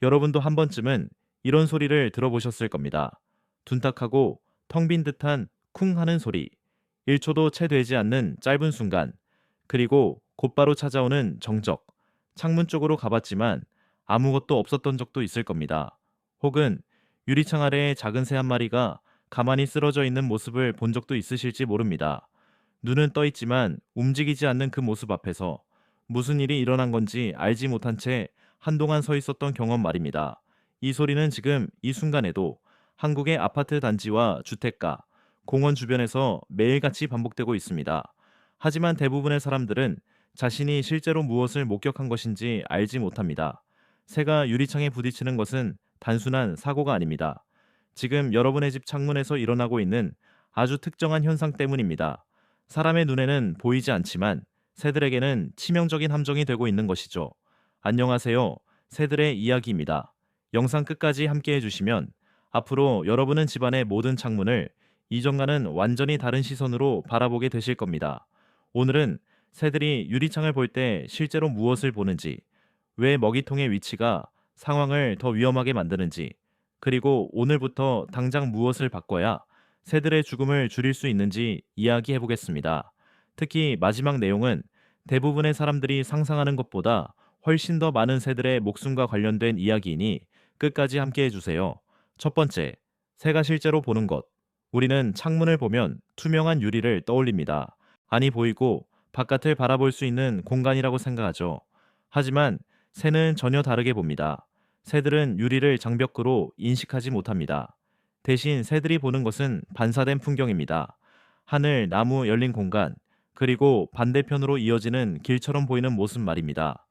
여러분도 한 번쯤은 이런 소리를 들어보셨을 겁니다. 둔탁하고 텅 빈 듯한 쿵 하는 소리, 1초도 채 되지 않는 짧은 순간, 그리고 곧바로 찾아오는 정적, 창문 쪽으로 가봤지만 아무것도 없었던 적도 있을 겁니다. 혹은 유리창 아래에 작은 새 한 마리가 가만히 쓰러져 있는 모습을 본 적도 있으실지 모릅니다. 눈은 떠 있지만 움직이지 않는 그 모습 앞에서 무슨 일이 일어난 건지 알지 못한 채 한동안 서 있었던 경험 말입니다. 이 소리는 지금 이 순간에도 한국의 아파트 단지와 주택가, 공원 주변에서 매일같이 반복되고 있습니다. 하지만 대부분의 사람들은 자신이 실제로 무엇을 목격한 것인지 알지 못합니다. 새가 유리창에 부딪히는 것은 단순한 사고가 아닙니다. 지금 여러분의 집 창문에서 일어나고 있는 아주 특정한 현상 때문입니다. 사람의 눈에는 보이지 않지만 새들에게는 치명적인 함정이 되고 있는 것이죠. 안녕하세요. 새들의 이야기입니다. 영상 끝까지 함께 해주시면 앞으로 여러분은 집안의 모든 창문을 이전과는 완전히 다른 시선으로 바라보게 되실 겁니다. 오늘은 새들이 유리창을 볼 때 실제로 무엇을 보는지, 왜 먹이통의 위치가 상황을 더 위험하게 만드는지, 그리고 오늘부터 당장 무엇을 바꿔야 새들의 죽음을 줄일 수 있는지 이야기해 보겠습니다. 특히 마지막 내용은 대부분의 사람들이 상상하는 것보다 훨씬 더 많은 새들의 목숨과 관련된 이야기이니 끝까지 함께 해주세요. 첫 번째, 새가 실제로 보는 것. 우리는 창문을 보면 투명한 유리를 떠올립니다. 안이 보이고 바깥을 바라볼 수 있는 공간이라고 생각하죠. 하지만 새는 전혀 다르게 봅니다. 새들은 유리를 장벽으로 인식하지 못합니다. 대신 새들이 보는 것은 반사된 풍경입니다. 하늘, 나무, 열린 공간, 그리고 반대편으로 이어지는 길처럼 보이는 모습 말입니다.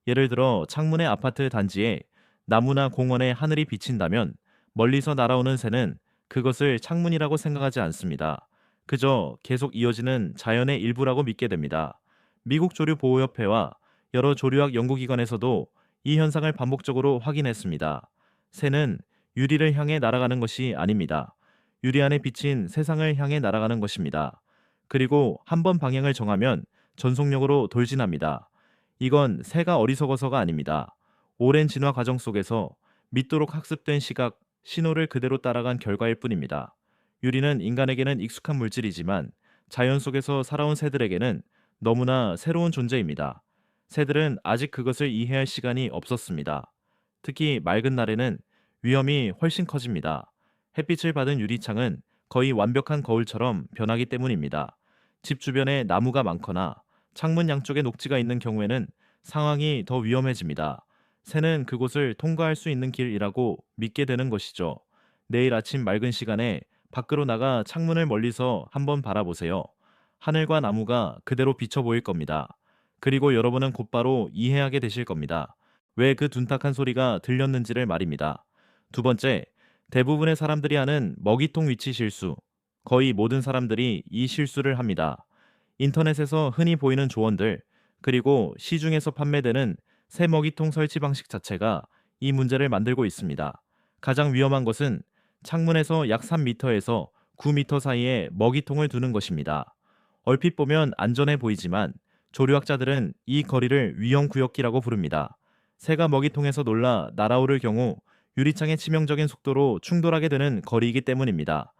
예를 들어 창문의 아파트 단지에 나무나 공원에 하늘이 비친다면 멀리서 날아오는 새는 그것을 창문이라고 생각하지 않습니다. 그저 계속 이어지는 자연의 일부라고 믿게 됩니다. 미국 조류보호협회와 여러 조류학 연구기관에서도 이 현상을 반복적으로 확인했습니다. 새는 유리를 향해 날아가는 것이 아닙니다. 유리 안에 비친 세상을 향해 날아가는 것입니다. 그리고 한 번 방향을 정하면 전속력으로 돌진합니다. 이건 새가 어리석어서가 아닙니다. 오랜 진화 과정 속에서 믿도록 학습된 시각, 신호를 그대로 따라간 결과일 뿐입니다. 유리는 인간에게는 익숙한 물질이지만 자연 속에서 살아온 새들에게는 너무나 새로운 존재입니다. 새들은 아직 그것을 이해할 시간이 없었습니다. 특히 맑은 날에는 위험이 훨씬 커집니다. 햇빛을 받은 유리창은 거의 완벽한 거울처럼 변하기 때문입니다. 집 주변에 나무가 많거나 창문 양쪽에 녹지가 있는 경우에는 상황이 더 위험해집니다. 새는 그곳을 통과할 수 있는 길이라고 믿게 되는 것이죠. 내일 아침 맑은 시간에 밖으로 나가 창문을 멀리서 한번 바라보세요. 하늘과 나무가 그대로 비쳐 보일 겁니다. 그리고 여러분은 곧바로 이해하게 되실 겁니다. 왜 그 둔탁한 소리가 들렸는지를 말입니다. 두 번째, 대부분의 사람들이 하는 먹이통 위치 실수. 거의 모든 사람들이 이 실수를 합니다. 인터넷에서 흔히 보이는 조언들, 그리고 시중에서 판매되는 새 먹이통 설치 방식 자체가 이 문제를 만들고 있습니다. 가장 위험한 것은 창문에서 약 3m에서 9m 사이에 먹이통을 두는 것입니다. 얼핏 보면 안전해 보이지만 조류학자들은 이 거리를 위험구역기라고 부릅니다. 새가 먹이통에서 놀라 날아오를 경우 유리창에 치명적인 속도로 충돌하게 되는 거리이기 때문입니다.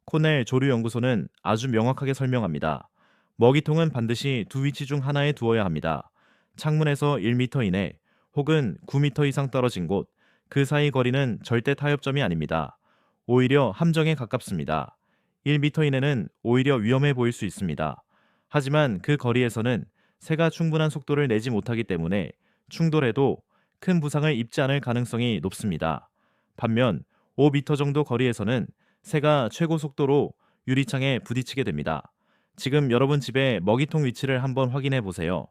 코넬 조류연구소는 아주 명확하게 설명합니다. 먹이통은 반드시 두 위치 중 하나에 두어야 합니다. 창문에서 1m 이내 혹은 9m 이상 떨어진 곳, 그 사이 거리는 절대 타협점이 아닙니다. 오히려 함정에 가깝습니다. 1m 이내는 오히려 위험해 보일 수 있습니다. 하지만 그 거리에서는 새가 충분한 속도를 내지 못하기 때문에 충돌해도 큰 부상을 입지 않을 가능성이 높습니다. 반면 5m 정도 거리에서는 새가 최고 속도로 유리창에 부딪히게 됩니다. 지금 여러분 집의 먹이통 위치를 한번 확인해 보세요.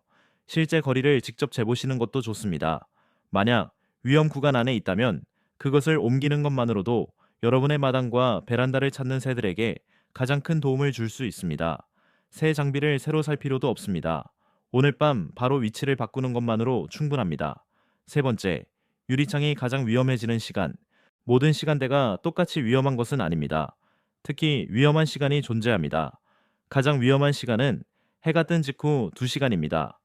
실제 거리를 직접 재보시는 것도 좋습니다. 만약 위험 구간 안에 있다면 그것을 옮기는 것만으로도 여러분의 마당과 베란다를 찾는 새들에게 가장 큰 도움을 줄 수 있습니다. 새 장비를 새로 살 필요도 없습니다. 오늘 밤 바로 위치를 바꾸는 것만으로 충분합니다. 세 번째, 유리창이 가장 위험해지는 시간. 모든 시간대가 똑같이 위험한 것은 아닙니다. 특히 위험한 시간이 존재합니다. 가장 위험한 시간은 해가 뜬 직후 2시간입니다.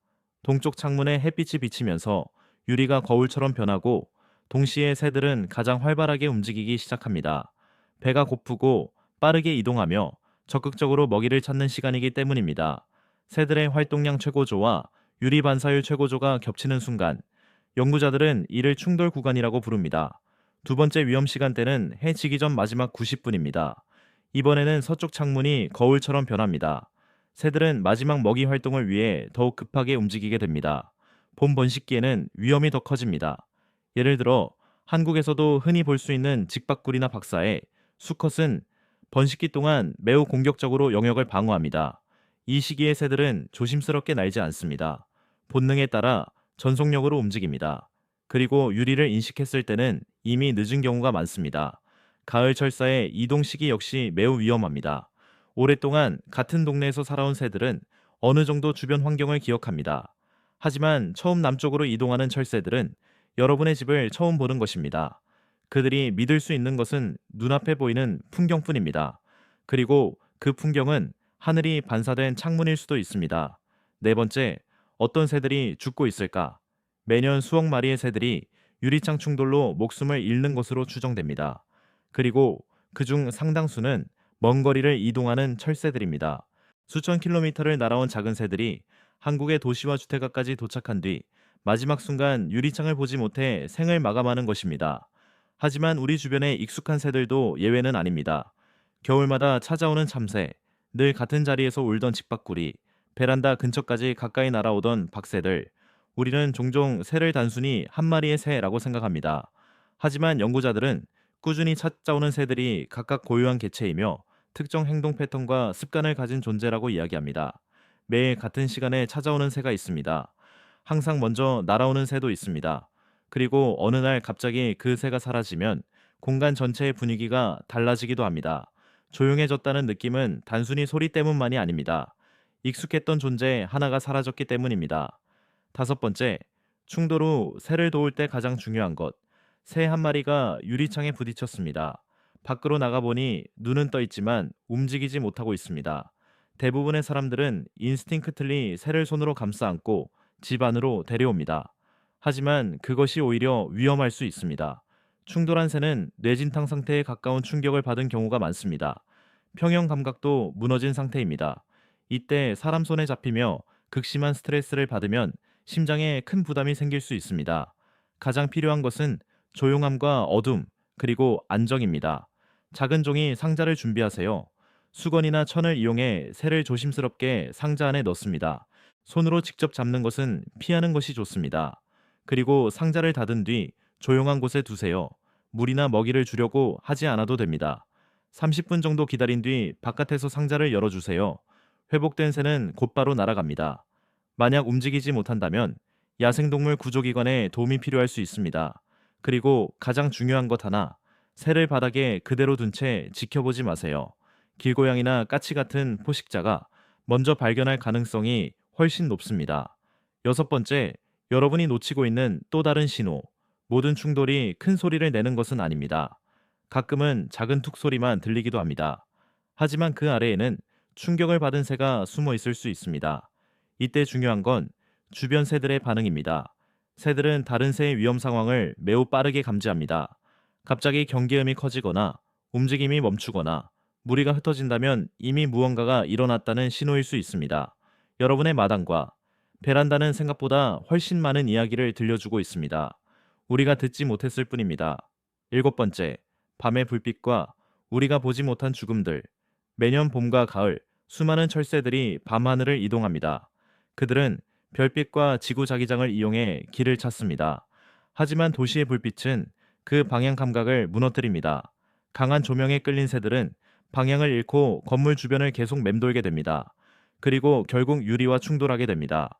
동쪽 창문에 햇빛이 비치면서 유리가 거울처럼 변하고 동시에 새들은 가장 활발하게 움직이기 시작합니다. 배가 고프고 빠르게 이동하며 적극적으로 먹이를 찾는 시간이기 때문입니다. 새들의 활동량 최고조와 유리 반사율 최고조가 겹치는 순간 연구자들은 이를 충돌 구간이라고 부릅니다. 두 번째 위험 시간대는 해 지기 전 마지막 90분입니다. 이번에는 서쪽 창문이 거울처럼 변합니다. 새들은 마지막 먹이 활동을 위해 더욱 급하게 움직이게 됩니다. 봄 번식기에는 위험이 더 커집니다. 예를 들어 한국에서도 흔히 볼 수 있는 직박구리나 박사에 수컷은 번식기 동안 매우 공격적으로 영역을 방어합니다. 이 시기의 새들은 조심스럽게 날지 않습니다. 본능에 따라 전속력으로 움직입니다. 그리고 유리를 인식했을 때는 이미 늦은 경우가 많습니다. 가을 철사의 이동 시기 역시 매우 위험합니다. 오랫동안 같은 동네에서 살아온 새들은 어느 정도 주변 환경을 기억합니다. 하지만 처음 남쪽으로 이동하는 철새들은 여러분의 집을 처음 보는 것입니다. 그들이 믿을 수 있는 것은 눈앞에 보이는 풍경뿐입니다. 그리고 그 풍경은 하늘이 반사된 창문일 수도 있습니다. 네 번째, 어떤 새들이 죽고 있을까? 매년 수억 마리의 새들이 유리창 충돌로 목숨을 잃는 것으로 추정됩니다. 그리고 그중 상당수는 먼 거리를 이동하는 철새들입니다. 수천 킬로미터를 날아온 작은 새들이 한국의 도시와 주택가까지 도착한 뒤 마지막 순간 유리창을 보지 못해 생을 마감하는 것입니다. 하지만 우리 주변에 익숙한 새들도 예외는 아닙니다. 겨울마다 찾아오는 참새, 늘 같은 자리에서 울던 집밥구리, 베란다 근처까지 가까이 날아오던 박새들, 우리는 종종 새를 단순히 한 마리의 새라고 생각합니다. 하지만 연구자들은 꾸준히 찾아오는 새들이 각각 고유한 개체이며 특정 행동 패턴과 습관을 가진 존재라고 이야기합니다. 매일 같은 시간에 찾아오는 새가 있습니다. 항상 먼저 날아오는 새도 있습니다. 그리고 어느 날 갑자기 그 새가 사라지면 공간 전체의 분위기가 달라지기도 합니다. 조용해졌다는 느낌은 단순히 소리 때문만이 아닙니다. 익숙했던 존재 하나가 사라졌기 때문입니다. 다섯 번째, 충돌 후 새를 도울 때 가장 중요한 것. 새 한 마리가 유리창에 부딪혔습니다. 밖으로 나가보니 눈은 떠 있지만 움직이지 못하고 있습니다. 대부분의 사람들은 인스팅크틀리 새를 손으로 감싸 안고 집 안으로 데려옵니다. 하지만 그것이 오히려 위험할 수 있습니다. 충돌한 새는 뇌진탕 상태에 가까운 충격을 받은 경우가 많습니다. 평형 감각도 무너진 상태입니다. 이때 사람 손에 잡히며 극심한 스트레스를 받으면 심장에 큰 부담이 생길 수 있습니다. 가장 필요한 것은 조용함과 어둠, 그리고 안정입니다. 작은 종이 상자를 준비하세요. 수건이나 천을 이용해 새를 조심스럽게 상자 안에 넣습니다. 손으로 직접 잡는 것은 피하는 것이 좋습니다. 그리고 상자를 닫은 뒤 조용한 곳에 두세요. 물이나 먹이를 주려고 하지 않아도 됩니다. 30분 정도 기다린 뒤 바깥에서 상자를 열어주세요. 회복된 새는 곧바로 날아갑니다. 만약 움직이지 못한다면 야생동물 구조기관에 도움이 필요할 수 있습니다. 그리고 가장 중요한 것 하나, 새를 바닥에 그대로 둔 채 지켜보지 마세요. 길고양이나 까치 같은 포식자가 먼저 발견할 가능성이 훨씬 높습니다. 여섯 번째, 여러분이 놓치고 있는 또 다른 신호. 모든 충돌이 큰 소리를 내는 것은 아닙니다. 가끔은 작은 툭 소리만 들리기도 합니다. 하지만 그 아래에는 충격을 받은 새가 숨어 있을 수 있습니다. 이때 중요한 건 주변 새들의 반응입니다. 새들은 다른 새의 위험 상황을 매우 빠르게 감지합니다. 갑자기 경계음이 커지거나 움직임이 멈추거나 무리가 흩어진다면 이미 무언가가 일어났다는 신호일 수 있습니다. 여러분의 마당과 베란다는 생각보다 훨씬 많은 이야기를 들려주고 있습니다. 우리가 듣지 못했을 뿐입니다. 일곱 번째, 밤의 불빛과 우리가 보지 못한 죽음들. 매년 봄과 가을, 수많은 철새들이 밤하늘을 이동합니다. 그들은 별빛과 지구자기장을 이용해 길을 찾습니다. 하지만 도시의 불빛은 그 방향 감각을 무너뜨립니다. 강한 조명에 끌린 새들은 방향을 잃고 건물 주변을 계속 맴돌게 됩니다. 그리고 결국 유리와 충돌하게 됩니다.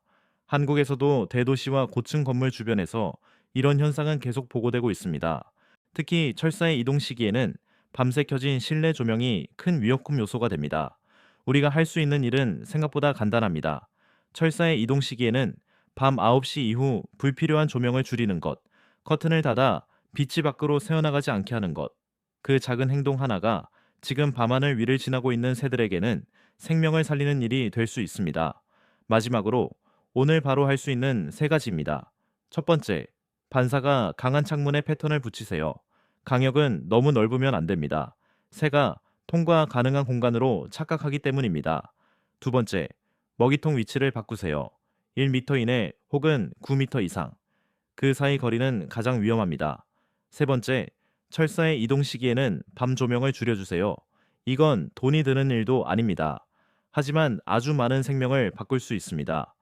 한국에서도 대도시와 고층 건물 주변에서 이런 현상은 계속 보고되고 있습니다. 특히 철사의 이동 시기에는 밤새 켜진 실내 조명이 큰 위협금 요소가 됩니다. 우리가 할 수 있는 일은 생각보다 간단합니다. 철사의 이동 시기에는 밤 9시 이후 불필요한 조명을 줄이는 것, 커튼을 닫아 빛이 밖으로 새어나가지 않게 하는 것. 그 작은 행동 하나가 지금 밤하늘 위를 지나고 있는 새들에게는 생명을 살리는 일이 될 수 있습니다. 마지막으로 오늘 바로 할 수 있는 세 가지입니다. 첫 번째, 반사가 강한 창문에 패턴을 붙이세요. 간격은 너무 넓으면 안 됩니다. 새가 통과 가능한 공간으로 착각하기 때문입니다. 두 번째, 먹이통 위치를 바꾸세요. 1m 이내 혹은 9m 이상. 그 사이 거리는 가장 위험합니다. 세 번째, 철사의 이동 시기에는 밤 조명을 줄여주세요. 이건 돈이 드는 일도 아닙니다. 하지만 아주 많은 생명을 바꿀 수 있습니다.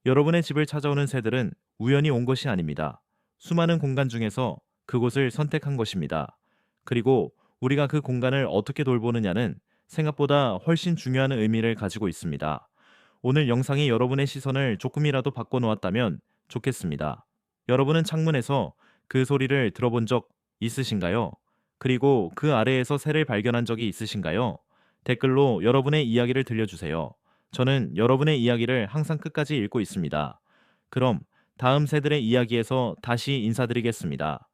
여러분의 집을 찾아오는 새들은 우연히 온 것이 아닙니다. 수많은 공간 중에서 그곳을 선택한 것입니다. 그리고 우리가 그 공간을 어떻게 돌보느냐는 생각보다 훨씬 중요한 의미를 가지고 있습니다. 오늘 영상이 여러분의 시선을 조금이라도 바꿔놓았다면 좋겠습니다. 여러분은 창문에서 그 소리를 들어본 적 있으신가요? 그리고 그 아래에서 새를 발견한 적이 있으신가요? 댓글로 여러분의 이야기를 들려주세요. 저는 여러분의 이야기를 항상 끝까지 읽고 있습니다. 그럼 다음 새들의 이야기에서 다시 인사드리겠습니다.